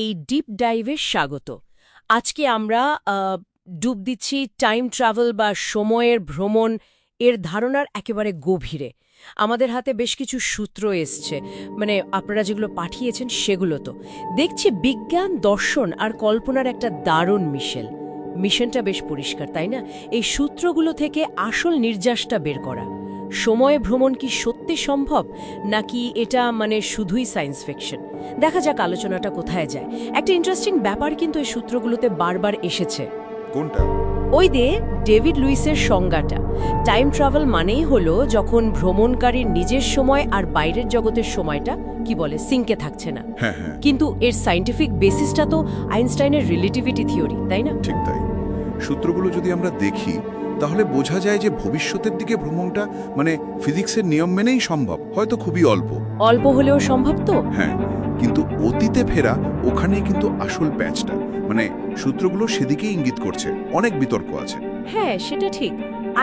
এই ডিপ ডাইভে স্বাগত। আজকে আমরা ডুব দিচ্ছি টাইম ট্রাভেল বা সময়ের ভ্রমণ এর ধারণার একেবারে গভীরে। আমাদের হাতে বেশ কিছু সূত্র এসছে, মানে আপনারা যেগুলো পাঠিয়েছেন সেগুলো তো দেখছি বিজ্ঞান, দর্শন আর কল্পনার একটা দারুণ মিশনটা বেশ পরিষ্কার, তাই না? এই সূত্রগুলো থেকে আসল নির্যাসটা বের করা। সময় ভ্রমণ কি সত্যি সম্ভব, নাকি এটা শুধুই সায়েন্স ফিকশন? দেখা যাক আলোচনাটা কোথায় যায়। একটা ইন্টারেস্টিং ব্যাপার কিন্তু এই সূত্রগুলোতে বারবার এসেছে। কোনটা? ওই ডেভিড লুইসের সংজ্ঞাটা। টাইম ট্রাভেল মানেই হলো যখন ভ্রমণকারীর নিজের সময় আর বাইরের জগতের সময়টা সিঙ্কে থাকছে না। কিন্তু এর সায়েন্টিফিক বেসিসটা তো আইনস্টাইনের রিলেটিভিটি থিওরি, তাই না? ঠিক তাই। সূত্রগুলো যদি আমরা দেখি তাহলে বোঝা যায় যে ভবিষ্যতের দিকে ভ্রমণটা ফিজিক্সের নিয়ম মেনেই সম্ভব, হয়তো খুবই অল্প হলেও সম্ভব তো। হ্যাঁ, কিন্তু অতীতে ফেরা ওখানেই কিন্তু আসল প্যাচটা। সূত্রগুলো সেদিকেই ইঙ্গিত করছে। অনেক বিতর্ক আছে। হ্যাঁ, সেটা ঠিক।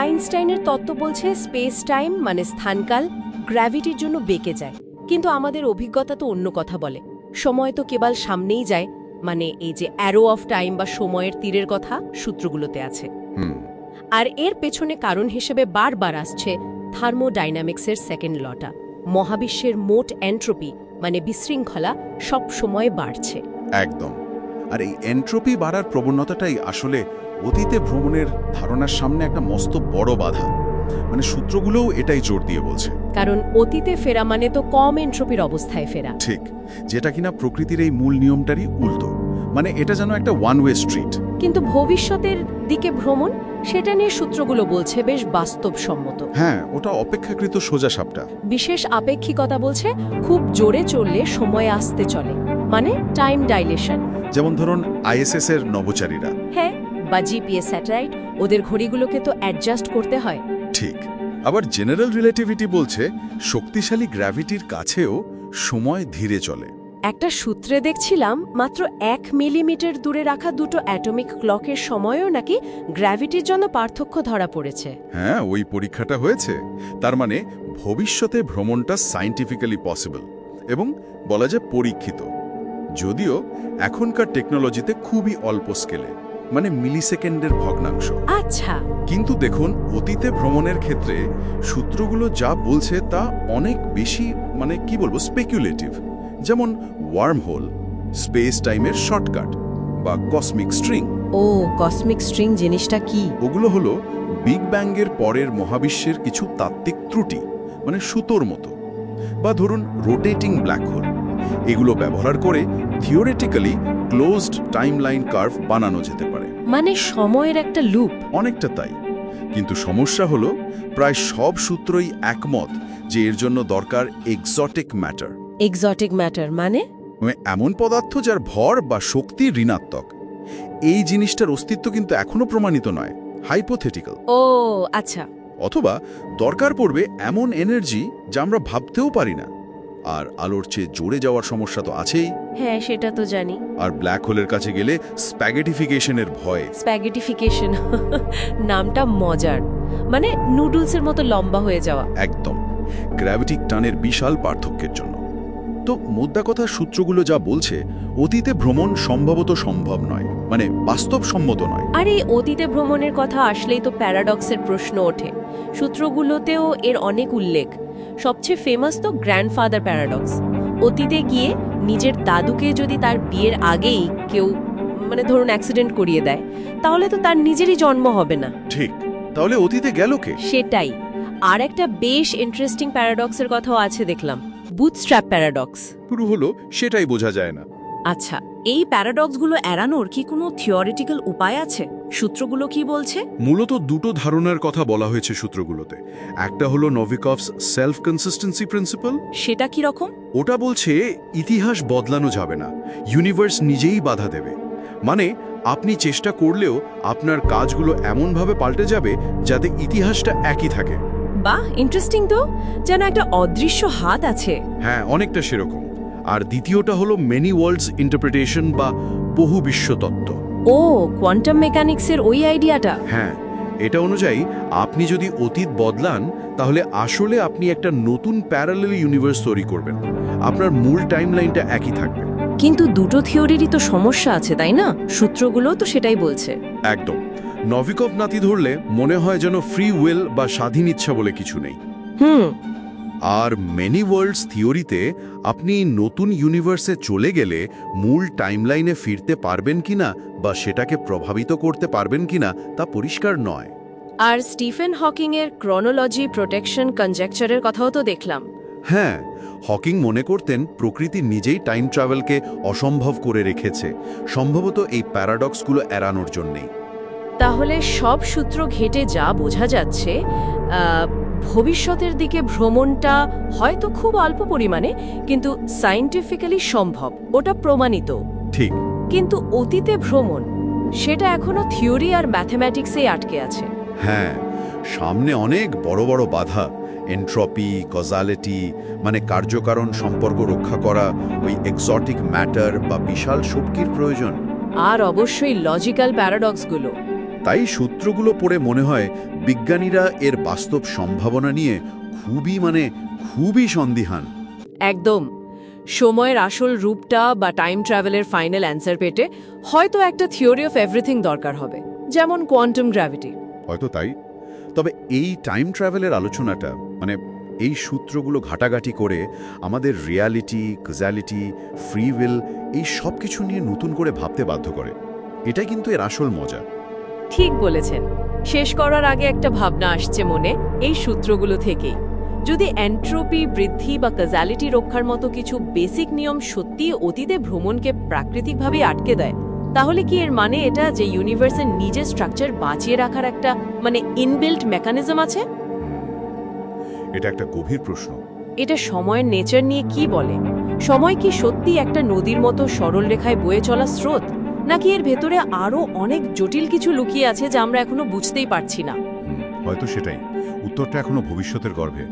আইনস্টাইনের তত্ত্ব বলছে স্পেস টাইম স্থানকাল গ্র্যাভিটির জন্য বেঁকে যায়, কিন্তু আমাদের অভিজ্ঞতা তো অন্য কথা বলে। সময় তো কেবল সামনেই যায়, এই যে অ্যারো অফ টাইম বা সময়ের তীরের কথা সূত্রগুলোতে আছে। আর এর পেছনে কারণ হিসেবে বারবার আসছে থার্মোডাইনামিক্সের সেকেন্ড লটা। মহাবিশ্বের মোট এন্ট্রপি বিশৃঙ্খলা সব সময় বাড়ছে। একদম। আর এই এন্ট্রপি বাড়ার প্রবণতাটাই আসলে অতীতে ভ্রমণের ধারণার সামনে একটা মস্ত বড় বাধা। সূত্রগুলোও এটাই জোর দিয়ে বলছে। কারণ অতীতে ফেরা তো কম এন্ট্রপির অবস্থায় ফেরা। ঠিক, যেটা কিনা প্রকৃতির এই মূল নিয়মটারই উল্টো। এটা যেন একটা ওয়ান ওয়ে স্ট্রিট। কিন্তু ভবিষ্যতের দিকে ভ্রমণ, সেটা নিয়ে সূত্রগুলো বলছে বেশ বাস্তবসম্মত। হ্যাঁ, ওটা অপেক্ষাকৃত সোজা সাপটা। বিশেষ আপেক্ষিকতা বলছে খুব জোরে চললে সময় আসতে চলে, টাইম ডাইলেশন। যেমন ধরুন আইএসএস এর নভোচারীরা। হ্যাঁ, বা জিপিএস স্যাটেলাইট, ওদের ঘড়িগুলোকে তো অ্যাডজাস্ট করতে হয়। ঠিক। আবার জেনারেল রিলেটিভিটি বলছে শক্তিশালী গ্র্যাভিটির কাছেও সময় ধীরে চলে। একটা সূত্রে দেখছিলাম মাত্র 1 মিলিমিটার দূরে রাখা দুটো অ্যাটমিক ক্লকের সময়ও নাকি গ্র্যাভিটির জন্য পার্থক্য ধরা পড়েছে। হ্যাঁ, ওই পরীক্ষাটা হয়েছে। তার ভবিষ্যতে ভ্রমণটা সায়েন্টিফিক্যালি পসিবল এবং বলা যায় পরীক্ষিত, যদিও এখনকার টেকনোলজিতে খুবই অল্প স্কেলে, মিলিসেকেন্ডের ভগ্নাংশ। আচ্ছা, কিন্তু দেখুন অতীতে ভ্রমণের ক্ষেত্রে সূত্রগুলো যা বলছে তা অনেক বেশি স্পেকুলেটিভ। যেমন ওয়ার্ম হোল, স্পেস টাইমের শর্টকাট বা কসমিক স্ট্রিং। ও, কসমিক স্ট্রিং জিনিসটা কি? ওগুলো হলো বিগ ব্যাংয়ের পরের মহাবিশ্বের কিছু তাত্ত্বিক ত্রুটি, সুতোর মতো, বা ধরুন রোটেটিং ব্ল্যাক হোল। এগুলো ব্যবহার করে থিওরিটিক্যালি ক্লোজড টাইমলাইন কার্ভ বানানো যেতে পারে। সময়ের একটা লুপ। অনেকটা তাই। কিন্তু সমস্যা হলো প্রায় সব সূত্রই একমত যে এর জন্য দরকার এক্সোটিক ম্যাটার। এক্সোটিক ম্যাটার এমন পদার্থ যার ভর বা শক্তি ঋণাত্মক। এই জিনিসটার অস্তিত্ব কিন্তু এখনো প্রমাণিত নয়, হাইপোথেটিক্যাল। ও আচ্ছা। অথবা দরকার পড়বে এমন এনার্জি যা আমরা ভাবতেও পারি না। আর আলোর চেয়ে জোরে যাওয়ার সমস্যা তো আছেই। হ্যাঁ, সেটা তো জানি। আর ব্ল্যাক হোলের কাছে গেলে স্প্যাগেটিফিকেশনের ভয়। স্প্যাগেটিফিকেশন নামটা মজার, নুডলসের মতো লম্বা হয়ে যাওয়া। একদম, গ্র্যাভিটিক টানের বিশাল পার্থক্যের জন্য। তো মোদ্দা কথা, সূত্রগুলো যা বলছে অতীতে ভ্রমণ সম্ভবত সম্ভব নয়, বাস্তবসম্মত নয়। আর এই অতীতে ভ্রমণের কথা আসলেই তো প্যারাডক্সের প্রশ্ন ওঠে। সূত্রগুলোতেও এর অনেক উল্লেখ। সবচেয়ে ফেমাস তো গ্র্যান্ডফাদার প্যারাডক্স। অতীতে গিয়ে নিজের দাদুকে যদি তার বিয়ের আগেই কেউ ধরুন অ্যাক্সিডেন্ট করিয়ে দেয়, তাহলে তো তার নিজেরই জন্ম হবে না। ঠিক, তাহলে অতীতে গেল কে? সেটাই। আর একটা বেশ ইন্টারেস্টিং প্যারাডক্সের কথাও আছে দেখলাম, বুটস্ট্র্যাপ প্যারাডক্স। শুরু হলো সেটাই বোঝা যায় না। আচ্ছা, এই প্যারাডক্সগুলো এড়ানোর কি কোনো থিওরিটিক্যাল উপায় আছে? সূত্রগুলো কি বলছে? মূলত দুটো ধারণার কথা বলা হয়েছে সূত্রগুলোতে। একটা হলো নভিকভস সেলফ কনসিস্টেন্সি প্রিন্সিপাল। সেটা কি রকম? ওটা বলছে ইতিহাস বদলানো যাবে না, ইউনিভার্স নিজেই বাধা দেবে। আপনি চেষ্টা করলেও আপনার কাজগুলো এমনভাবে পাল্টে যাবে যাতে ইতিহাসটা একই থাকে। বাহ, ইন্টারেস্টিং তো, যেন একটা অদৃশ্য হাত আছে। হ্যাঁ, অনেকটা সেরকম। আর দ্বিতীয়টা হলো মেনি ওয়ার্ল্ডস ইন্টারপ্রিটেশন বা বহু বিশ্ব তত্ত্ব। ও, কোয়ান্টাম মেকানিক্সের ওই আইডিয়াটা। হ্যাঁ, এটা অনুযায়ী আপনি যদি অতীত বদলান তাহলে আসলে আপনি একটা নতুন প্যারালাল ইউনিভার্স তৈরি করবেন। আপনার মূল টাইমলাইনটা একই থাকবে। কিন্তু দুটো থিওরিরই তো সমস্যা আছে তাই না? সূত্রগুলো তো সেটাই বলছে। একদম। নভিকভ নাতি ধরলে মনে হয় যেন ফ্রি উইল বা স্বাধীন ইচ্ছা বলে কিছু নেই। হুম। আর মেনি ওয়ার্ল্ডস থিওরিতে আপনি নতুন ইউনিভার্সে চলে গেলে মূল টাইমলাইনে ফিরতে পারবেন কিনা বা সেটাকে প্রভাবিত করতে পারবেন কিনা তা পরিষ্কার নয়। আর স্টিফেন হকিংয়ের ক্রনোলজি প্রোটেকশন কনজেকচারের কথাও তো দেখলাম। হ্যাঁ, হকিং মনে করতেন প্রকৃতি নিজেই টাইম ট্রাভেলকে অসম্ভব করে রেখেছে, সম্ভবত এই প্যারাডক্সগুলো এড়ানোর জন্যেই। তাহলে সব সূত্র ঘেটে যা বোঝা যাচ্ছে, ভবিষ্যতের দিকে ভ্রমণটা হয়তো খুব অল্প পরিমাণে, কিন্তু সায়েন্টিফিক্যালি সম্ভব, ওটা প্রমাণিত। ঠিক। কিন্তু অতীতে ভ্রমণ, সেটা এখনো থিওরি আর ম্যাথমেটিক্সেই আটকে আছে। হ্যাঁ, সামনে অনেক বড় বড় বাধা, এন্ট্রপি, কজালিটি মানে কার্যকারণ সম্পর্ক রক্ষা করা, ওই এক্সোটিক ম্যাটার বা বিশাল শক্তির প্রয়োজন। আর অবশ্যই লজিক্যাল প্যারাডক্সগুলো। তাই সূত্রগুলো পড়ে মনে হয় বিজ্ঞানীরা এর বাস্তব সম্ভাবনা নিয়ে খুবই সন্দিহান। একদম। সময়ের আসল রূপটা বা টাইম ট্রাভেলের ফাইনাল অ্যান্সার পেতে হয়তো একটা থিওরি অফ এভরিথিং দরকার হবে, যেমন কোয়ান্টাম গ্র্যাভিটি। হয়তো তাই। তবে এই টাইম ট্রাভেলের আলোচনাটা এই সূত্রগুলো ঘাটাঘাটি করে আমাদের রিয়ালিটি, কজালিটি, ফ্রি উইল এই সব কিছু নিয়ে নতুন করে ভাবতে বাধ্য করে। এটাই কিন্তু এর আসল মজা। ঠিক বলেছেন। শেষ করার আগে একটা ভাবনা আসছে মনে, এই সূত্রগুলো থেকেই। যদি এন্ট্রপি বৃদ্ধি বা কজালিটি রক্ষার মতো কিছু বেসিক নিয়ম সত্যি অতীতে ভ্রমণকে প্রাকৃতিকভাবে আটকে দেয়, তাহলে কি এর মানে এটা যে ইউনিভার্সের নিজের স্ট্রাকচার বাঁচিয়ে রাখার একটা ইনবিল্ট মেকানিজম আছে? এটা একটা গভীর প্রশ্ন। এটা সময়ের নেচার নিয়ে কি বলে? সময় কি সত্যি একটা নদীর মতো সরল রেখায় বয়ে চলা স্রোত, নাকি এর ভেতরে আরও অনেক জটিল কিছু লুকিয়ে আছে যা আমরা এখনো বুঝতেই পারছি না? হয়তো সেটাই। উত্তরটা এখনো ভবিষ্যতের গর্ভে।